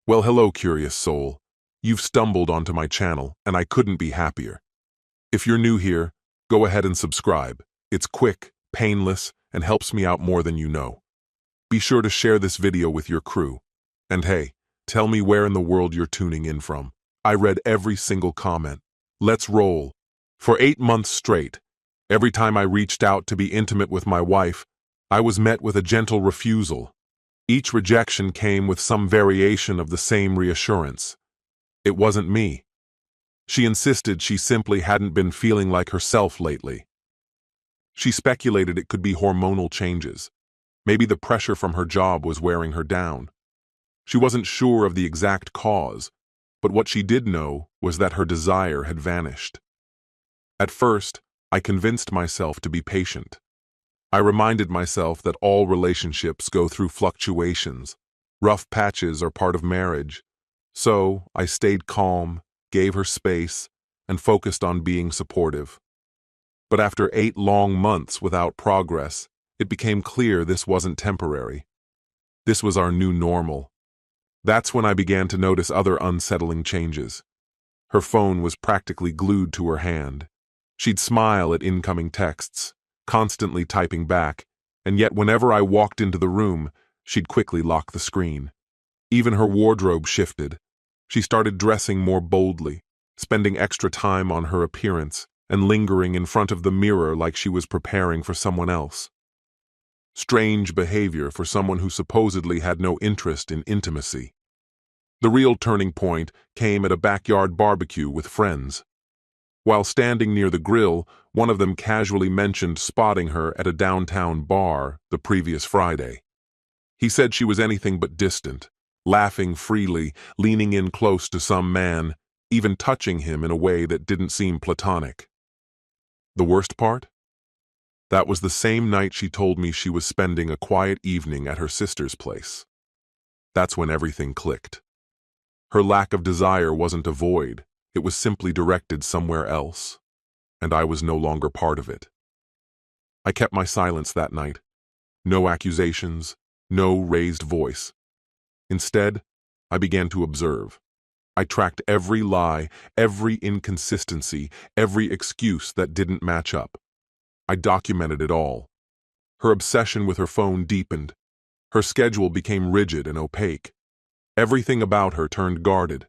Well, hello, curious soul. You've stumbled onto my channel, and I couldn't be happier. If you're new here, go ahead and subscribe. It's quick, painless, and helps me out more than you know. Be sure to share this video with your crew. And hey, tell me where in the world you're tuning in from. I read every single comment. Let's roll. For 8 months straight, every time I reached out to be intimate with my wife, I was met with a gentle refusal. Each rejection came with some variation of the same reassurance. It wasn't me. She insisted she simply hadn't been feeling like herself lately. She speculated it could be hormonal changes. Maybe the pressure from her job was wearing her down. She wasn't sure of the exact cause, but what she did know was that her desire had vanished. At first, I convinced myself to be patient. I reminded myself that all relationships go through fluctuations. Rough patches are part of marriage. So I stayed calm, gave her space, and focused on being supportive. But after 8 long months without progress, it became clear this wasn't temporary. This was our new normal. That's when I began to notice other unsettling changes. Her phone was practically glued to her hand. She'd smile at incoming texts, constantly typing back, and yet whenever I walked into the room, she'd quickly lock the screen. Even her wardrobe shifted. She started dressing more boldly, spending extra time on her appearance, and lingering in front of the mirror like she was preparing for someone else. Strange behavior for someone who supposedly had no interest in intimacy. The real turning point came at a backyard barbecue with friends. While standing near the grill, one of them casually mentioned spotting her at a downtown bar the previous Friday. He said she was anything but distant, laughing freely, leaning in close to some man, even touching him in a way that didn't seem platonic. The worst part? That was the same night she told me she was spending a quiet evening at her sister's place. That's when everything clicked. Her lack of desire wasn't a void. It was simply directed somewhere else, and I was no longer part of it. I kept my silence that night. No accusations, no raised voice. Instead, I began to observe. I tracked every lie, every inconsistency, every excuse that didn't match up. I documented it all. Her obsession with her phone deepened. Her schedule became rigid and opaque. Everything about her turned guarded.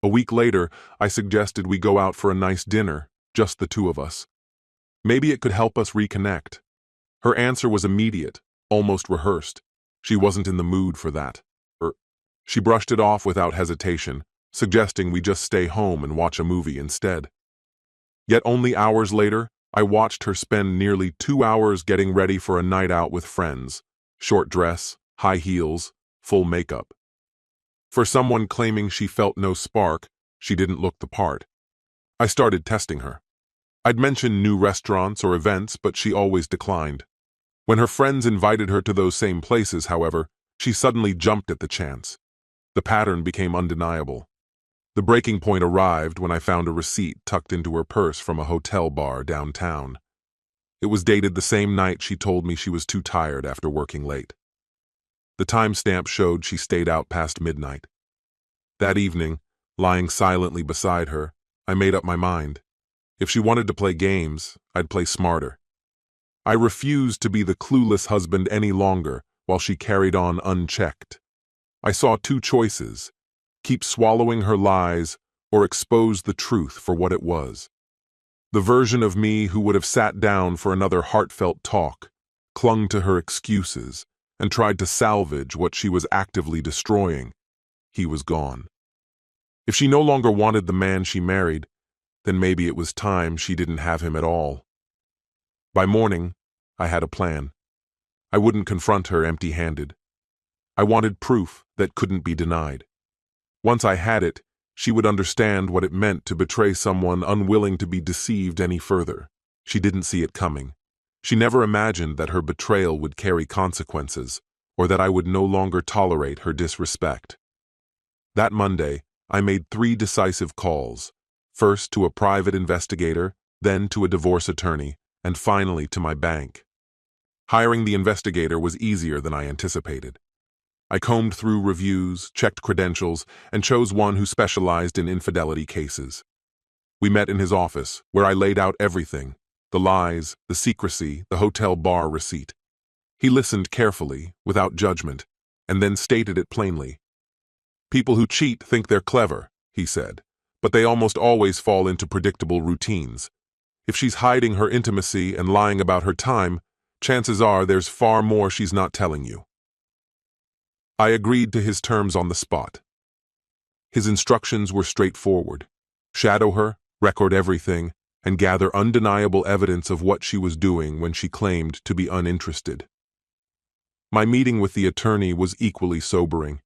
A week later, I suggested we go out for a nice dinner, just the two of us. Maybe it could help us reconnect. Her answer was immediate, almost rehearsed. She wasn't in the mood for that. She brushed it off without hesitation, suggesting we just stay home and watch a movie instead. Yet only hours later, I watched her spend nearly 2 hours getting ready for a night out with friends. Short dress, high heels, full makeup. For someone claiming she felt no spark, she didn't look the part. I started testing her. I'd mentioned new restaurants or events, but she always declined. When her friends invited her to those same places, however, she suddenly jumped at the chance. The pattern became undeniable. The breaking point arrived when I found a receipt tucked into her purse from a hotel bar downtown. It was dated the same night she told me she was too tired after working late. The timestamp showed she stayed out past midnight. That evening, lying silently beside her, I made up my mind. If she wanted to play games, I'd play smarter. I refused to be the clueless husband any longer while she carried on unchecked. I saw 2 choices: keep swallowing her lies or expose the truth for what it was. The version of me who would have sat down for another heartfelt talk, clung to her excuses, and tried to salvage what she was actively destroying. He was gone. If she no longer wanted the man she married, then maybe it was time she didn't have him at all. By morning, I had a plan. I wouldn't confront her empty-handed. I wanted proof that couldn't be denied. Once I had it, she would understand what it meant to betray someone unwilling to be deceived any further. She didn't see it coming. She never imagined that her betrayal would carry consequences, or that I would no longer tolerate her disrespect. That Monday, I made 3 decisive calls, first to a private investigator, then to a divorce attorney, and finally to my bank. Hiring the investigator was easier than I anticipated. I combed through reviews, checked credentials, and chose one who specialized in infidelity cases. We met in his office, where I laid out everything: the lies, the secrecy, the hotel bar receipt. He listened carefully, without judgment, and then stated it plainly. "People who cheat think they're clever," he said, "but they almost always fall into predictable routines. If she's hiding her intimacy and lying about her time, chances are there's far more she's not telling you." I agreed to his terms on the spot. His instructions were straightforward: shadow her, record everything, and gather undeniable evidence of what she was doing when she claimed to be uninterested. My meeting with the attorney was equally sobering.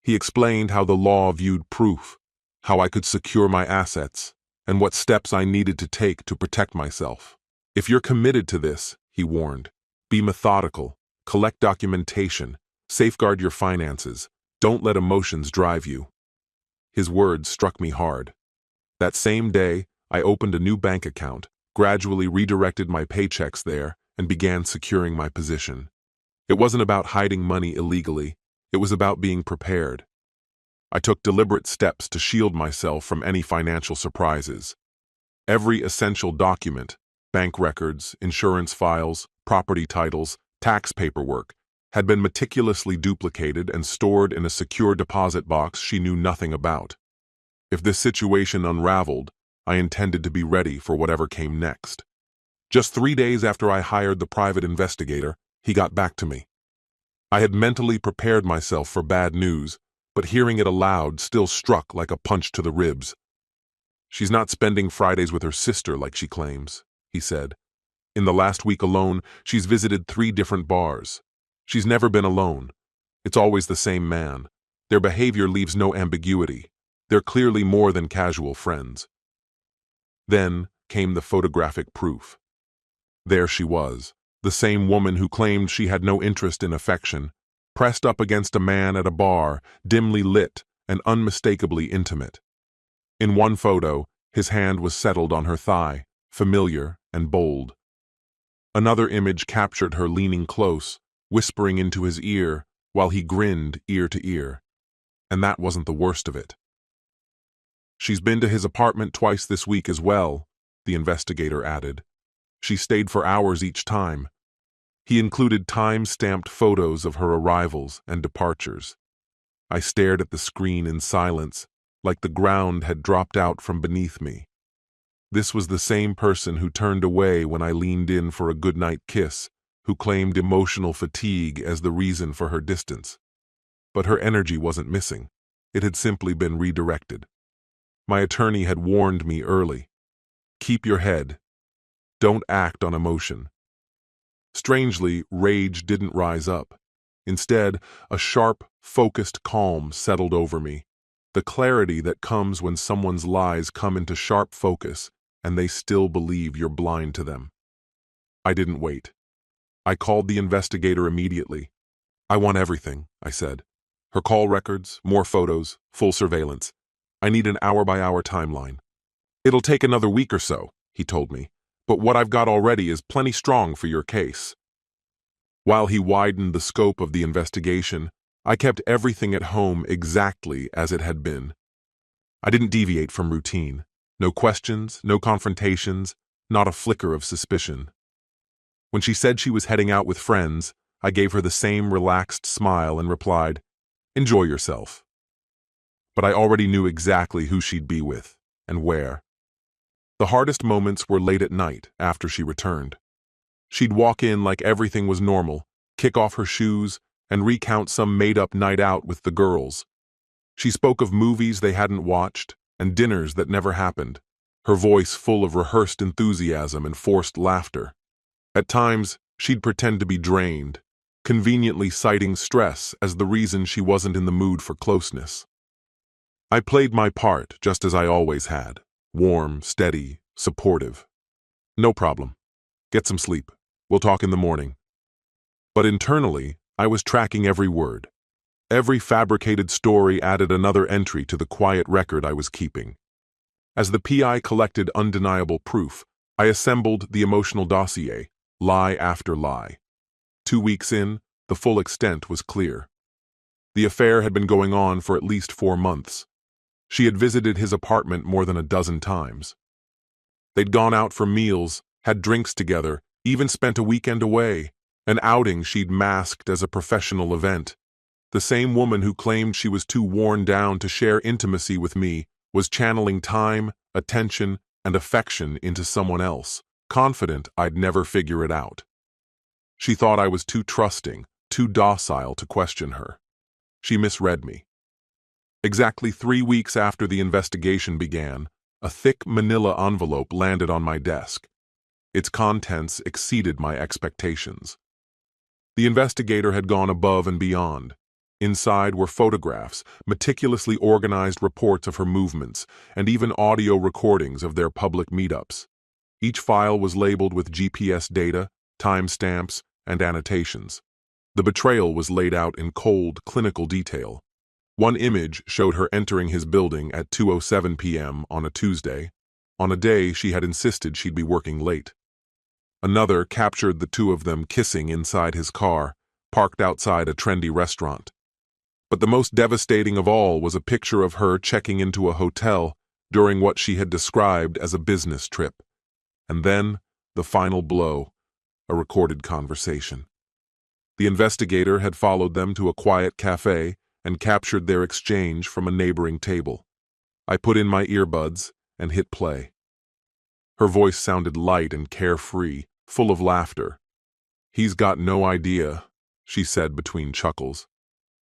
He explained how the law viewed proof, how I could secure my assets, and what steps I needed to take to protect myself. "If you're committed to this," he warned, "be methodical, collect documentation, safeguard your finances, don't let emotions drive you." His words struck me hard. That same day, I opened a new bank account, gradually redirected my paychecks there, and began securing my position. It wasn't about hiding money illegally, it was about being prepared. I took deliberate steps to shield myself from any financial surprises. Every essential document, bank records, insurance files, property titles, tax paperwork, had been meticulously duplicated and stored in a secure deposit box she knew nothing about. If this situation unraveled, I intended to be ready for whatever came next. Just 3 days after I hired the private investigator, he got back to me. I had mentally prepared myself for bad news, but hearing it aloud still struck like a punch to the ribs. "She's not spending Fridays with her sister like she claims," he said. "In the last week alone, she's visited 3 different bars. She's never been alone. It's always the same man. Their behavior leaves no ambiguity. They're clearly more than casual friends." Then came the photographic proof. There she was, the same woman who claimed she had no interest in affection, pressed up against a man at a bar, dimly lit and unmistakably intimate. In one photo, his hand was settled on her thigh, familiar and bold. Another image captured her leaning close, whispering into his ear, while he grinned ear to ear. And that wasn't the worst of it. "She's been to his apartment twice this week as well," the investigator added. "She stayed for hours each time." He included time-stamped photos of her arrivals and departures. I stared at the screen in silence, like the ground had dropped out from beneath me. This was the same person who turned away when I leaned in for a goodnight kiss, who claimed emotional fatigue as the reason for her distance. But her energy wasn't missing. It had simply been redirected. My attorney had warned me early. Keep your head. Don't act on emotion. Strangely, rage didn't rise up. Instead, a sharp, focused calm settled over me. The clarity that comes when someone's lies come into sharp focus and they still believe you're blind to them. I didn't wait. I called the investigator immediately. "I want everything," I said. "Her call records, more photos, full surveillance. I need an hour-by-hour timeline." "It'll take another week or so," he told me, "but what I've got already is plenty strong for your case." While he widened the scope of the investigation, I kept everything at home exactly as it had been. I didn't deviate from routine. No questions, no confrontations, not a flicker of suspicion. When she said she was heading out with friends, I gave her the same relaxed smile and replied, "Enjoy yourself." But I already knew exactly who she'd be with, and where. The hardest moments were late at night, after she returned. She'd walk in like everything was normal, kick off her shoes, and recount some made-up night out with the girls. She spoke of movies they hadn't watched, and dinners that never happened, her voice full of rehearsed enthusiasm and forced laughter. At times, she'd pretend to be drained, conveniently citing stress as the reason she wasn't in the mood for closeness. I played my part just as I always had, warm, steady, supportive. "No problem. Get some sleep. We'll talk in the morning." But internally, I was tracking every word. Every fabricated story added another entry to the quiet record I was keeping. As the PI collected undeniable proof, I assembled the emotional dossier, lie after lie. 2 weeks in, the full extent was clear. The affair had been going on for at least 4 months. She had visited his apartment more than a dozen times. They'd gone out for meals, had drinks together, even spent a weekend away, an outing she'd masked as a professional event. The same woman who claimed she was too worn down to share intimacy with me was channeling time, attention, and affection into someone else, confident I'd never figure it out. She thought I was too trusting, too docile to question her. She misread me. Exactly 3 weeks after the investigation began, a thick manila envelope landed on my desk. Its contents exceeded my expectations. The investigator had gone above and beyond. Inside were photographs, meticulously organized reports of her movements, and even audio recordings of their public meetups. Each file was labeled with GPS data, timestamps, and annotations. The betrayal was laid out in cold, clinical detail. One image showed her entering his building at 2:07 p.m. on a Tuesday, on a day she had insisted she'd be working late. Another captured the two of them kissing inside his car, parked outside a trendy restaurant. But the most devastating of all was a picture of her checking into a hotel during what she had described as a business trip. And then, the final blow, a recorded conversation. The investigator had followed them to a quiet cafe and captured their exchange from a neighboring table. I put in my earbuds and hit play. Her voice sounded light and carefree, full of laughter. "He's got no idea," she said between chuckles.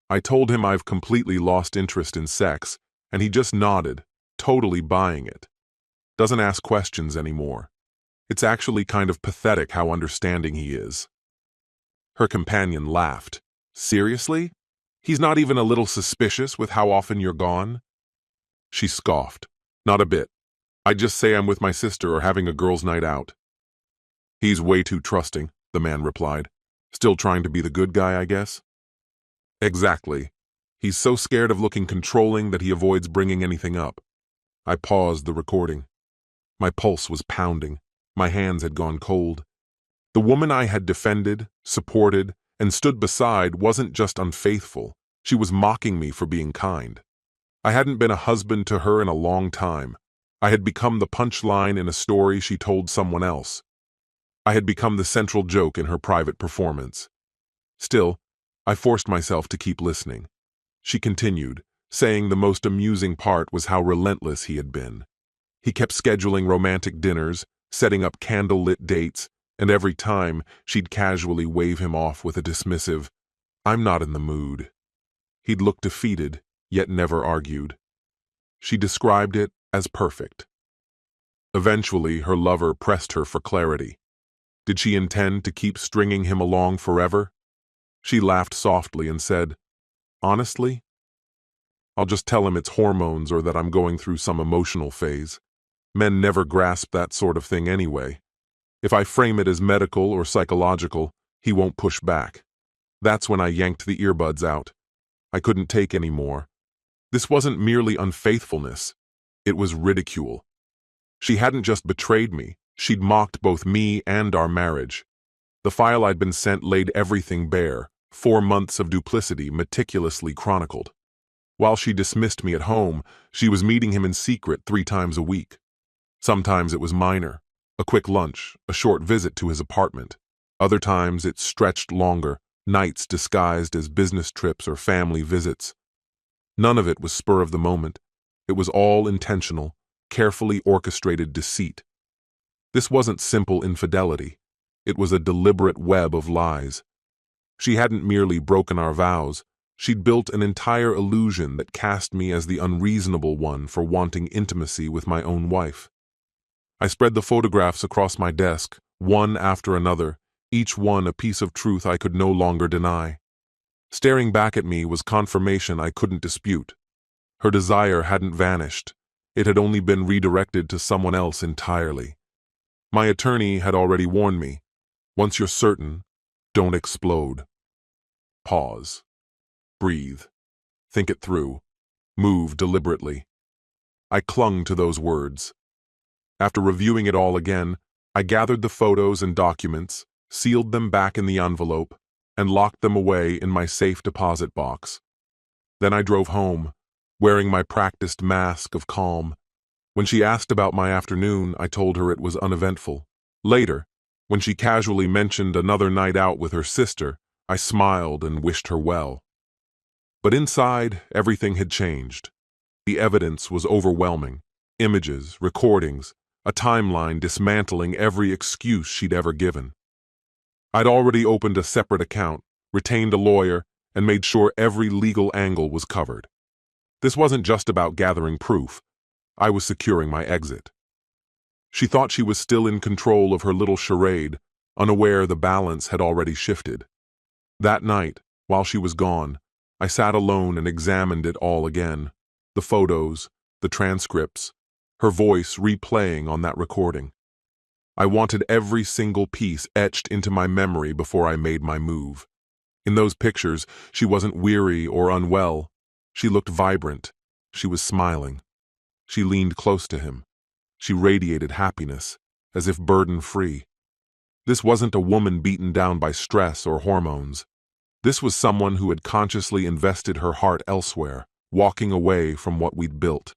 I told him I've completely lost interest in sex, and he just nodded, totally buying it. Doesn't ask questions anymore. It's actually kind of pathetic how understanding he is. Her companion laughed. "Seriously? He's not even a little suspicious with how often you're gone?" She scoffed. "Not a bit. I just say I'm with my sister or having a girls' night out." "He's way too trusting," the man replied. "Still trying to be the good guy, I guess?" "Exactly. He's so scared of looking controlling that he avoids bringing anything up." I paused the recording. My pulse was pounding. My hands had gone cold. The woman I had defended, supported, and stood beside wasn't just unfaithful. She was mocking me for being kind. I hadn't been a husband to her in a long time. I had become the punchline in a story she told someone else. I had become the central joke in her private performance. Still, I forced myself to keep listening. She continued, saying the most amusing part was how relentless he had been. He kept scheduling romantic dinners, setting up candle-lit dates, and every time she'd casually wave him off with a dismissive, "I'm not in the mood." He'd look defeated, yet never argued. She described it as perfect. Eventually, her lover pressed her for clarity. Did she intend to keep stringing him along forever? She laughed softly and said, "Honestly, I'll just tell him it's hormones or that I'm going through some emotional phase. Men never grasp that sort of thing anyway. If I frame it as medical or psychological, he won't push back." That's when I yanked the earbuds out. I couldn't take any more. This wasn't merely unfaithfulness. It was ridicule. She hadn't just betrayed me. She'd mocked both me and our marriage. The file I'd been sent laid everything bare, 4 months of duplicity meticulously chronicled. While she dismissed me at home, she was meeting him in secret 3 times a week. Sometimes it was minor, a quick lunch, a short visit to his apartment. Other times it stretched longer, nights disguised as business trips or family visits. None of it was spur of the moment. It was all intentional, carefully orchestrated deceit. This wasn't simple infidelity. It was a deliberate web of lies. She hadn't merely broken our vows. She'd built an entire illusion that cast me as the unreasonable one for wanting intimacy with my own wife. I spread the photographs across my desk, one after another, each one a piece of truth I could no longer deny. Staring back at me was confirmation I couldn't dispute. Her desire hadn't vanished. It had only been redirected to someone else entirely. My attorney had already warned me. Once you're certain, don't explode. Pause. Breathe. Think it through. Move deliberately. I clung to those words. After reviewing it all again, I gathered the photos and documents, sealed them back in the envelope, and locked them away in my safe deposit box. Then I drove home, wearing my practiced mask of calm. When she asked about my afternoon, I told her it was uneventful. Later, when she casually mentioned another night out with her sister, I smiled and wished her well. But inside, everything had changed. The evidence was overwhelming. Images, recordings, a timeline dismantling every excuse she'd ever given. I'd already opened a separate account, retained a lawyer, and made sure every legal angle was covered. This wasn't just about gathering proof. I was securing my exit. She thought she was still in control of her little charade, unaware the balance had already shifted. That night, while she was gone, I sat alone and examined it all again. The photos, the transcripts, her voice replaying on that recording. I wanted every single piece etched into my memory before I made my move. In those pictures, she wasn't weary or unwell. She looked vibrant. She was smiling. She leaned close to him. She radiated happiness, as if burden-free. This wasn't a woman beaten down by stress or hormones. This was someone who had consciously invested her heart elsewhere, walking away from what we'd built.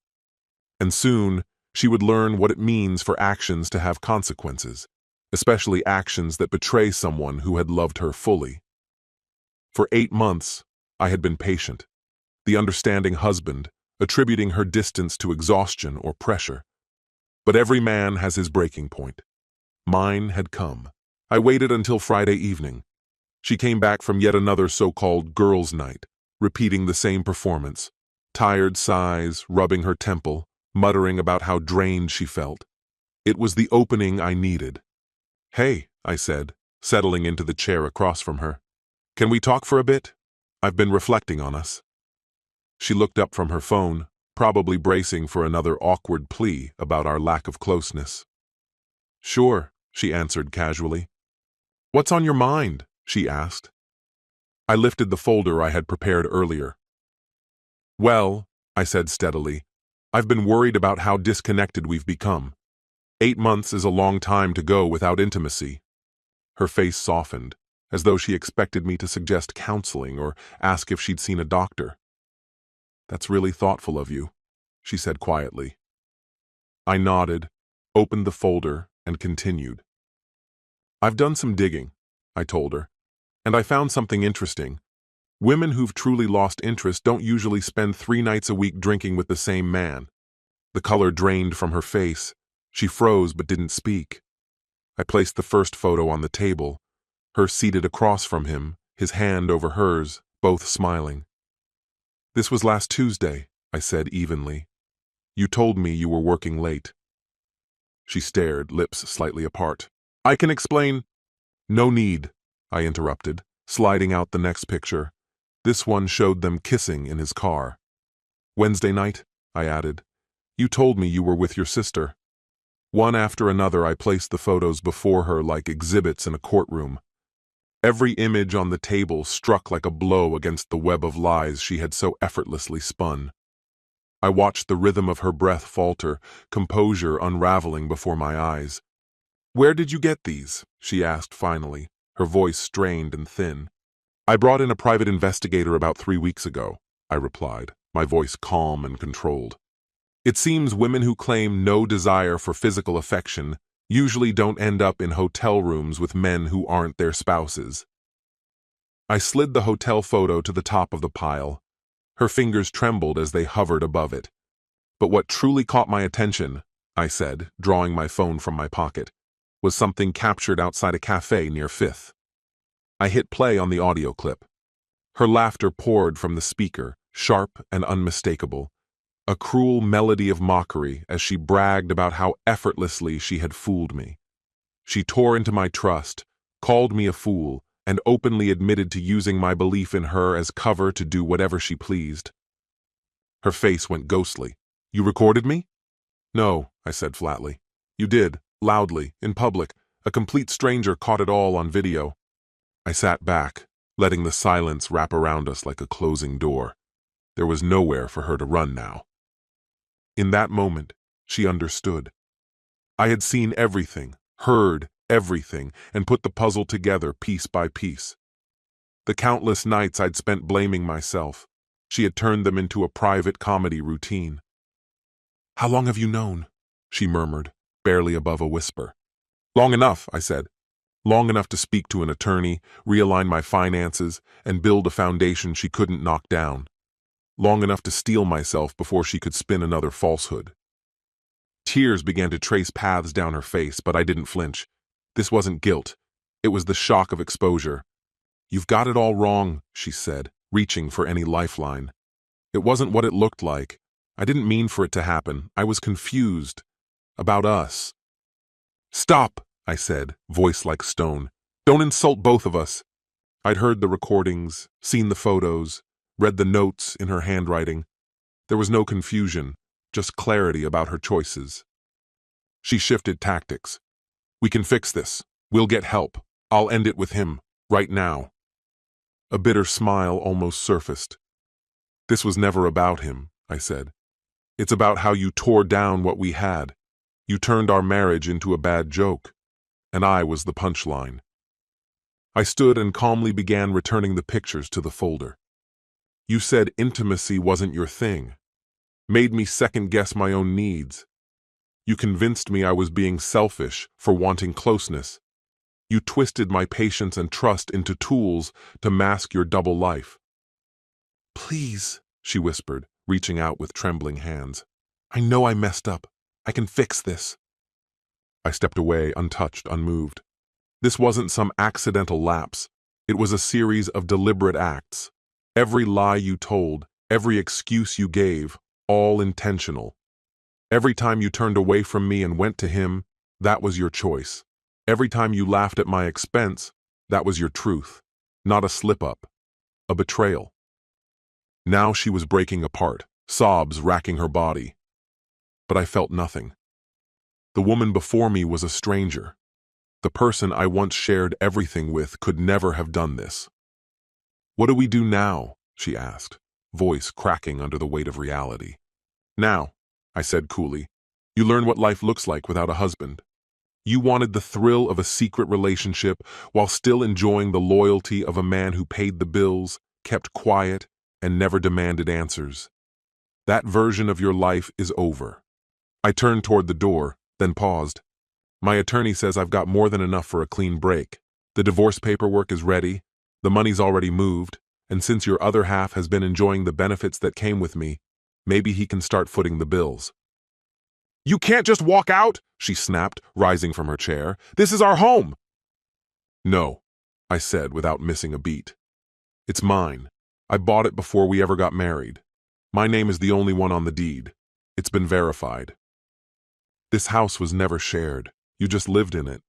And soon, she would learn what it means for actions to have consequences, especially actions that betray someone who had loved her fully. For 8 months, I had been patient, the understanding husband, attributing her distance to exhaustion or pressure. But every man has his breaking point. Mine had come. I waited until Friday evening. She came back from yet another so-called girls' night, repeating the same performance. Tired sighs, rubbing her temple, muttering about how drained she felt. It was the opening I needed. "Hey," I said, settling into the chair across from her. "Can we talk for a bit? I've been reflecting on us." She looked up from her phone, probably bracing for another awkward plea about our lack of closeness. "Sure," she answered casually. "What's on your mind?" she asked. I lifted the folder I had prepared earlier. "Well," I said steadily, "I've been worried about how disconnected we've become. 8 months is a long time to go without intimacy." Her face softened, as though she expected me to suggest counseling or ask if she'd seen a doctor. "That's really thoughtful of you," she said quietly. I nodded, opened the folder, and continued. "I've done some digging," I told her, "and I found something interesting. Women who've truly lost interest don't usually spend 3 nights a week drinking with the same man." The color drained from her face. She froze but didn't speak. I placed the first photo on the table, her seated across from him, his hand over hers, both smiling. "This was last Tuesday," I said evenly. "You told me you were working late." She stared, lips slightly apart. "I can explain—" "No need," I interrupted, sliding out the next picture. This one showed them kissing in his car. "Wednesday night," I added. "You told me you were with your sister." One after another, I placed the photos before her like exhibits in a courtroom. Every image on the table struck like a blow against the web of lies she had so effortlessly spun. I watched the rhythm of her breath falter, composure unraveling before my eyes. "Where did you get these?" she asked finally, her voice strained and thin. "I brought in a private investigator about 3 weeks ago," I replied, my voice calm and controlled. "It seems women who claim no desire for physical affection usually don't end up in hotel rooms with men who aren't their spouses." I slid the hotel photo to the top of the pile. Her fingers trembled as they hovered above it. "But what truly caught my attention," I said, drawing my phone from my pocket, "was something captured outside a cafe near 5th. I hit play on the audio clip. Her laughter poured from the speaker, sharp and unmistakable. A cruel melody of mockery as she bragged about how effortlessly she had fooled me. She tore into my trust, called me a fool, and openly admitted to using my belief in her as cover to do whatever she pleased. Her face went ghostly. "You recorded me?" "No," I said flatly. "You did, loudly, in public. A complete stranger caught it all on video." I sat back, letting the silence wrap around us like a closing door. There was nowhere for her to run now. In that moment, she understood. I had seen everything, heard everything, and put the puzzle together piece by piece. The countless nights I'd spent blaming myself, She had turned them into a private comedy routine. "How long have you known?" she murmured, barely above a whisper. "Long enough," I said. "Long enough to speak to an attorney, realign my finances, and build a foundation she couldn't knock down. Long enough to steel myself before she could spin another falsehood." Tears began to trace paths down her face, but I didn't flinch. This wasn't guilt. It was the shock of exposure. "You've got it all wrong," she said, reaching for any lifeline. "It wasn't what it looked like. I didn't mean for it to happen. I was confused. About us." "Stop," I said, voice like stone. "Don't insult both of us." I'd heard the recordings, seen the photos, read the notes in her handwriting. There was no confusion, just clarity about her choices. She shifted tactics. "We can fix this. We'll get help. I'll end it with him, right now." A bitter smile almost surfaced. "This was never about him," I said. "It's about how you tore down what we had. You turned our marriage into a bad joke, and I was the punchline." I stood and calmly began returning the pictures to the folder. "You said intimacy wasn't your thing. Made me second-guess my own needs. You convinced me I was being selfish for wanting closeness. You twisted my patience and trust into tools to mask your double life." "Please," she whispered, reaching out with trembling hands. "I know I messed up. I can fix this." I stepped away, untouched, unmoved. This wasn't some accidental lapse. It was a series of deliberate acts. Every lie you told, every excuse you gave, all intentional. Every time you turned away from me and went to him, that was your choice. Every time you laughed at my expense, that was your truth. Not a slip-up, a betrayal. Now she was breaking apart, sobs racking her body. But I felt nothing. The woman before me was a stranger. The person I once shared everything with could never have done this. "What do we do now?" she asked, voice cracking under the weight of reality. "Now," I said coolly, "you learn what life looks like without a husband. You wanted the thrill of a secret relationship while still enjoying the loyalty of a man who paid the bills, kept quiet, and never demanded answers. That version of your life is over." I turned toward the door, then paused. "My attorney says I've got more than enough for a clean break. The divorce paperwork is ready, the money's already moved, and since your other half has been enjoying the benefits that came with me, maybe he can start footing the bills." "You can't just walk out," she snapped, rising from her chair. "This is our home." "No," I said without missing a beat. "It's mine. I bought it before we ever got married. My name is the only one on the deed. It's been verified. This house was never shared. You just lived in it."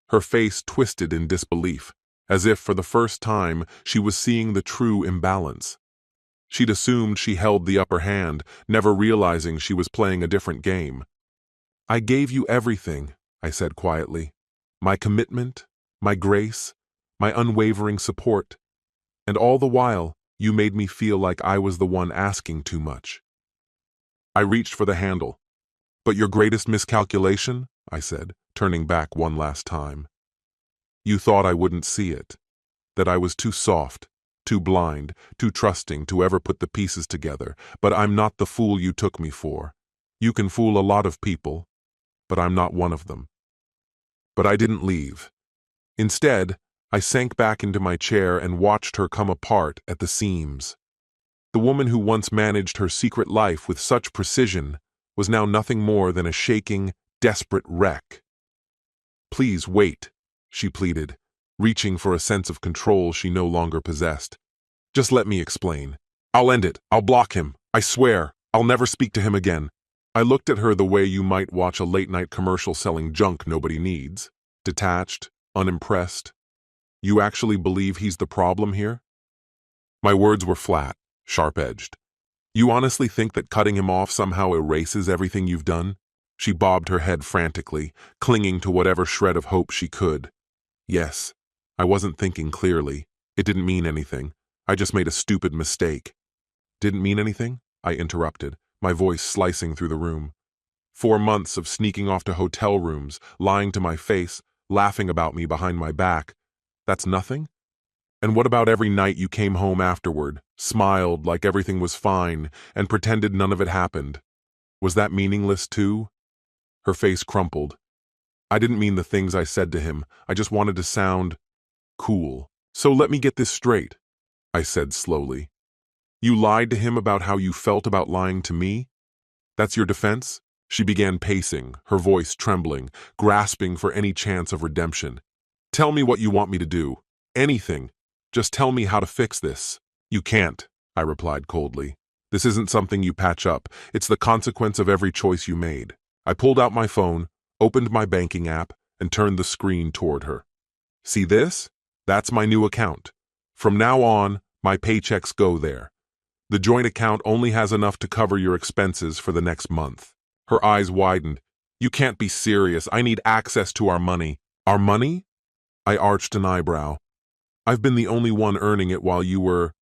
Her face twisted in disbelief, as if for the first time she was seeing the true imbalance. She'd assumed she held the upper hand, never realizing she was playing a different game. "I gave you everything," I said quietly. "My commitment, my grace, my unwavering support. And all the while, you made me feel like I was the one asking too much." I reached for the handle. "But your greatest miscalculation?" I said, turning back one last time. "You thought I wouldn't see it, that I was too soft, too blind, too trusting to ever put the pieces together, but I'm not the fool you took me for. You can fool a lot of people, but I'm not one of them." But I didn't leave. Instead, I sank back into my chair and watched her come apart at the seams. The woman who once managed her secret life with such precision was now nothing more than a shaking, desperate wreck. "Please wait," she pleaded, reaching for a sense of control she no longer possessed. "Just let me explain. I'll end it. I'll block him. I swear. I'll never speak to him again." I looked at her the way you might watch a late-night commercial selling junk nobody needs. Detached, unimpressed. "You actually believe he's the problem here?" My words were flat, sharp-edged. "You honestly think that cutting him off somehow erases everything you've done?" She bobbed her head frantically, clinging to whatever shred of hope she could. "Yes, I wasn't thinking clearly. It didn't mean anything. I just made a stupid mistake." "Didn't mean anything?" I interrupted, my voice slicing through the room. 4 months of sneaking off to hotel rooms, lying to my face, laughing about me behind my back. That's nothing? And what about every night you came home afterward, smiled like everything was fine, and pretended none of it happened? Was that meaningless too? Her face crumpled. I didn't mean the things I said to him. I just wanted to sound cool. So let me get this straight, I said slowly. You lied to him about how you felt about lying to me? That's your defense? She began pacing, her voice trembling, grasping for any chance of redemption. Tell me what you want me to do. Anything. Just tell me how to fix this. You can't, I replied coldly. This isn't something you patch up. It's the consequence of every choice you made. I pulled out my phone, opened my banking app, and turned the screen toward her. See this? That's my new account. From now on, my paychecks go there. The joint account only has enough to cover your expenses for the next month. Her eyes widened. You can't be serious. I need access to our money. Our money? I arched an eyebrow. I've been the only one earning it while you were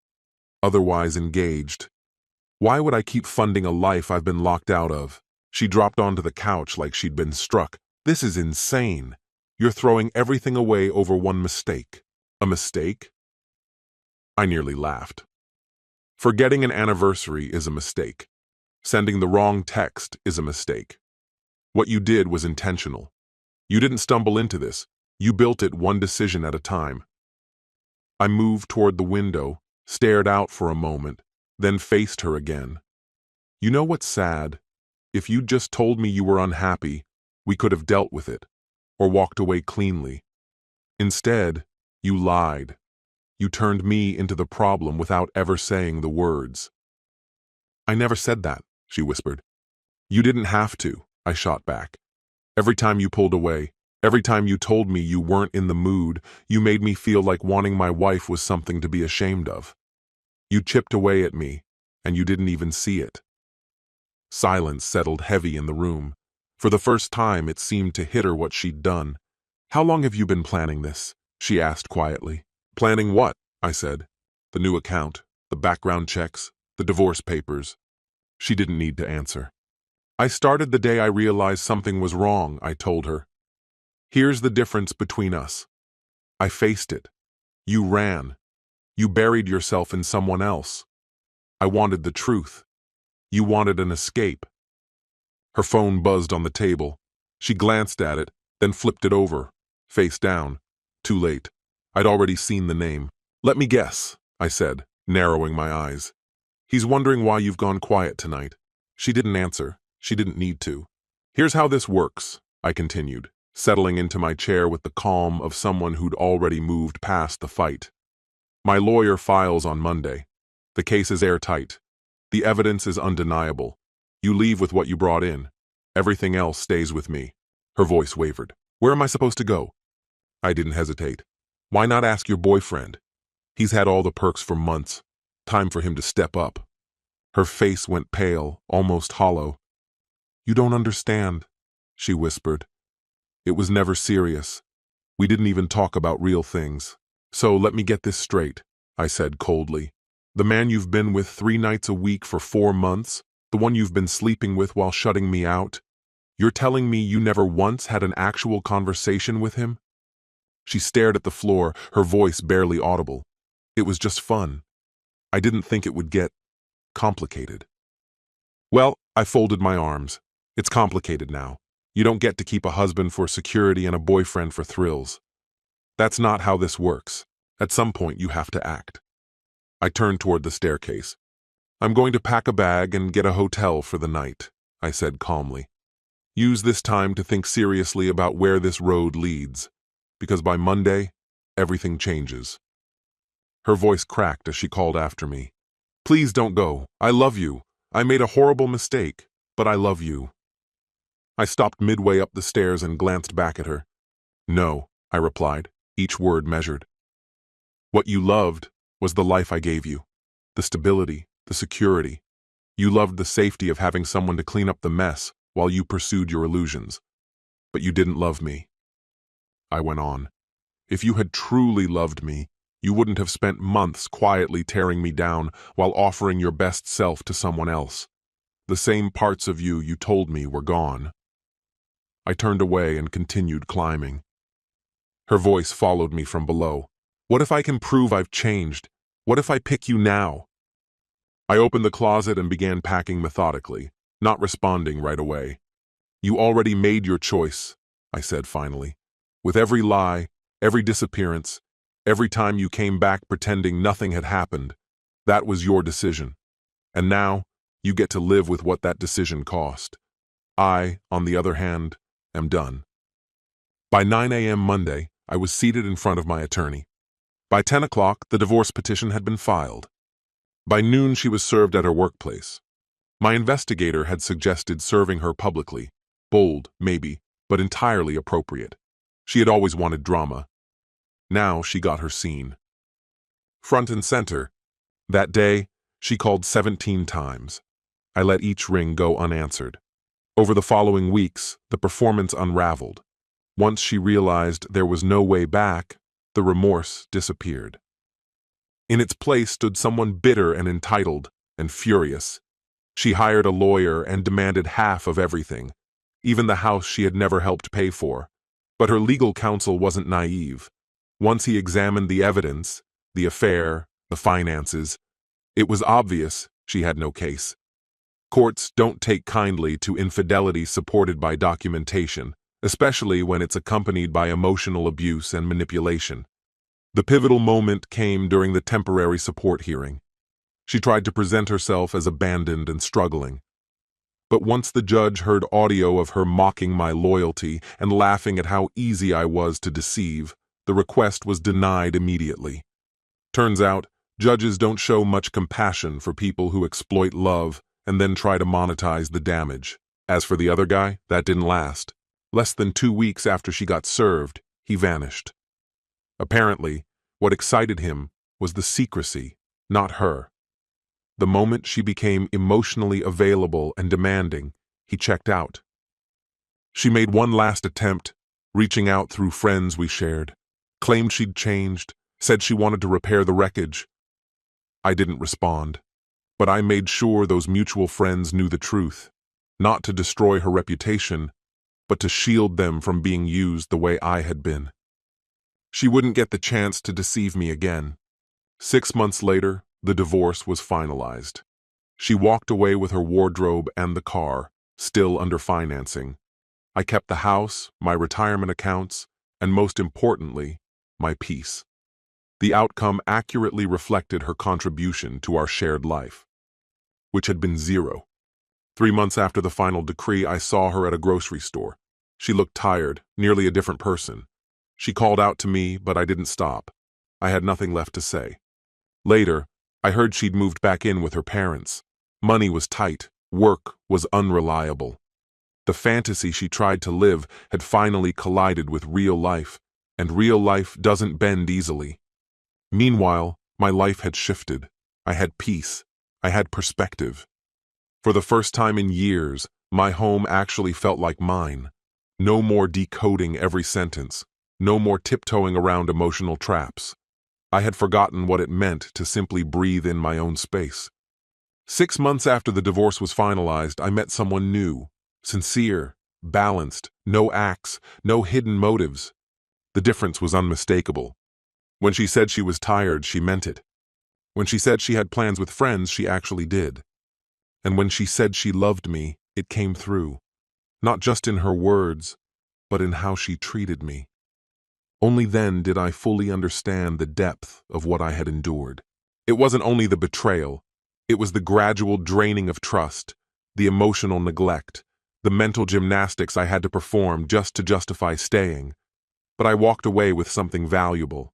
otherwise engaged. Why would I keep funding a life I've been locked out of? She dropped onto the couch like she'd been struck. This is insane. You're throwing everything away over one mistake. A mistake? I nearly laughed. Forgetting an anniversary is a mistake. Sending the wrong text is a mistake. What you did was intentional. You didn't stumble into this. You built it one decision at a time. I moved toward the window, stared out for a moment, then faced her again. You know what's sad? If you'd just told me you were unhappy, we could have dealt with it, or walked away cleanly. Instead, you lied. You turned me into the problem without ever saying the words. I never said that, she whispered. You didn't have to, I shot back. Every time you pulled away, every time you told me you weren't in the mood, you made me feel like wanting my wife was something to be ashamed of. You chipped away at me, and you didn't even see it. Silence settled heavy in the room. For the first time, it seemed to hit her what she'd done. How long have you been planning this? She asked quietly. Planning what? I said. The new account, the background checks, the divorce papers. She didn't need to answer. I started the day I realized something was wrong, I told her. Here's the difference between us. I faced it. You ran. You buried yourself in someone else. I wanted the truth. You wanted an escape. Her phone buzzed on the table. She glanced at it, then flipped it over, face down. Too late. I'd already seen the name. Let me guess, I said, narrowing my eyes. He's wondering why you've gone quiet tonight. She didn't answer. She didn't need to. Here's how this works, I continued, settling into my chair with the calm of someone who'd already moved past the fight. My lawyer files on Monday. The case is airtight. The evidence is undeniable. You leave with what you brought in. Everything else stays with me. Her voice wavered. Where am I supposed to go? I didn't hesitate. Why not ask your boyfriend? He's had all the perks for months. Time for him to step up. Her face went pale, almost hollow. You don't understand, she whispered. It was never serious. We didn't even talk about real things. So let me get this straight, I said coldly. The man you've been with 3 nights a week for 4 months, the one you've been sleeping with while shutting me out, you're telling me you never once had an actual conversation with him? She stared at the floor, her voice barely audible. It was just fun. I didn't think it would get complicated. Well, I folded my arms. It's complicated now. You don't get to keep a husband for security and a boyfriend for thrills. That's not how this works. At some point, you have to act. I turned toward the staircase. I'm going to pack a bag and get a hotel for the night, I said calmly. Use this time to think seriously about where this road leads, because by Monday, everything changes. Her voice cracked as she called after me. Please don't go. I love you. I made a horrible mistake, but I love you. I stopped midway up the stairs and glanced back at her. No, I replied, each word measured. What you loved was the life I gave you, the stability, the security. You loved the safety of having someone to clean up the mess while you pursued your illusions. But you didn't love me. I went on. If you had truly loved me, you wouldn't have spent months quietly tearing me down while offering your best self to someone else. The same parts of you told me were gone. I turned away and continued climbing. Her voice followed me from below. What if I can prove I've changed? What if I pick you now? I opened the closet and began packing methodically, not responding right away. You already made your choice, I said finally. With every lie, every disappearance, every time you came back pretending nothing had happened, that was your decision. And now, you get to live with what that decision cost. I, on the other hand, am done. By 9 a.m. Monday, I was seated in front of my attorney. By 10 o'clock, the divorce petition had been filed. By noon, she was served at her workplace. My investigator had suggested serving her publicly. Bold, maybe, but entirely appropriate. She had always wanted drama. Now she got her scene. Front and center. That day, she called 17 times. I let each ring go unanswered. Over the following weeks, the performance unraveled. Once she realized there was no way back, the remorse disappeared. In its place stood someone bitter and entitled and furious. She hired a lawyer and demanded half of everything, even the house she had never helped pay for. But her legal counsel wasn't naive. Once he examined the evidence, the affair, the finances, it was obvious she had no case. Courts don't take kindly to infidelity supported by documentation, especially when it's accompanied by emotional abuse and manipulation. The pivotal moment came during the temporary support hearing. She tried to present herself as abandoned and struggling. But once the judge heard audio of her mocking my loyalty and laughing at how easy I was to deceive, the request was denied immediately. Turns out, judges don't show much compassion for people who exploit love and then try to monetize the damage. As for the other guy, that didn't last. Less than 2 weeks after she got served, he vanished. Apparently, what excited him was the secrecy, not her. The moment she became emotionally available and demanding, he checked out. She made one last attempt, reaching out through friends we shared, claimed she'd changed, said she wanted to repair the wreckage. I didn't respond, but I made sure those mutual friends knew the truth, not to destroy her reputation, but to shield them from being used the way I had been. She wouldn't get the chance to deceive me again. 6 months later, the divorce was finalized. She walked away with her wardrobe and the car, still under financing. I kept the house, my retirement accounts, and most importantly, my peace. The outcome accurately reflected her contribution to our shared life, which had been zero. 3 months after the final decree, I saw her at a grocery store. She looked tired, nearly a different person. She called out to me, but I didn't stop. I had nothing left to say. Later, I heard she'd moved back in with her parents. Money was tight, work was unreliable. The fantasy she tried to live had finally collided with real life, and real life doesn't bend easily. Meanwhile, my life had shifted. I had peace. I had perspective. For the first time in years, my home actually felt like mine. No more decoding every sentence. No more tiptoeing around emotional traps. I had forgotten what it meant to simply breathe in my own space. 6 months after the divorce was finalized, I met someone new, sincere, balanced, no acts, no hidden motives. The difference was unmistakable. When she said she was tired, she meant it. When she said she had plans with friends, she actually did. And when she said she loved me, it came through. Not just in her words, but in how she treated me. Only then did I fully understand the depth of what I had endured. It wasn't only the betrayal, it was the gradual draining of trust, the emotional neglect, the mental gymnastics I had to perform just to justify staying. But I walked away with something valuable.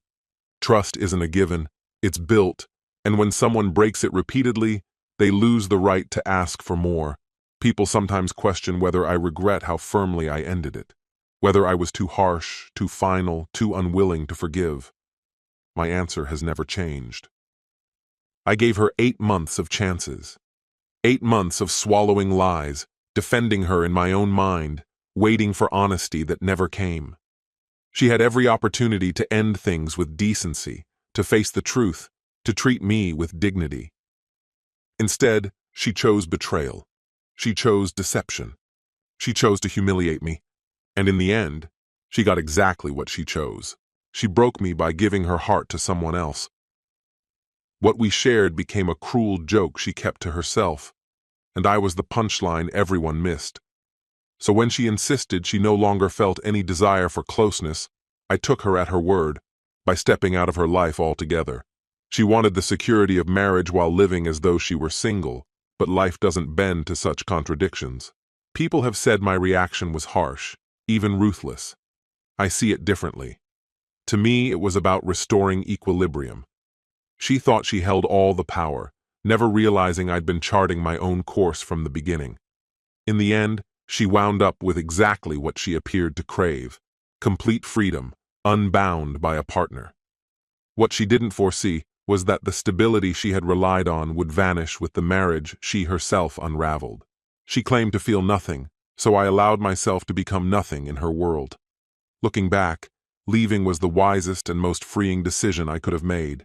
Trust isn't a given, it's built, and when someone breaks it repeatedly, they lose the right to ask for more. People sometimes question whether I regret how firmly I ended it. Whether I was too harsh, too final, too unwilling to forgive. My answer has never changed. I gave her 8 months of chances. 8 months of swallowing lies, defending her in my own mind, waiting for honesty that never came. She had every opportunity to end things with decency, to face the truth, to treat me with dignity. Instead, she chose betrayal. She chose deception. She chose to humiliate me. And in the end, she got exactly what she chose. She broke me by giving her heart to someone else. What we shared became a cruel joke she kept to herself, and I was the punchline everyone missed. So when she insisted she no longer felt any desire for closeness, I took her at her word by stepping out of her life altogether. She wanted the security of marriage while living as though she were single, but life doesn't bend to such contradictions. People have said my reaction was harsh, even ruthless. I see it differently. To me, it was about restoring equilibrium. She thought she held all the power, never realizing I'd been charting my own course from the beginning. In the end, she wound up with exactly what she appeared to crave: complete freedom, unbound by a partner. What she didn't foresee was that the stability she had relied on would vanish with the marriage she herself unraveled. She claimed to feel nothing, so I allowed myself to become nothing in her world. Looking back, leaving was the wisest and most freeing decision I could have made.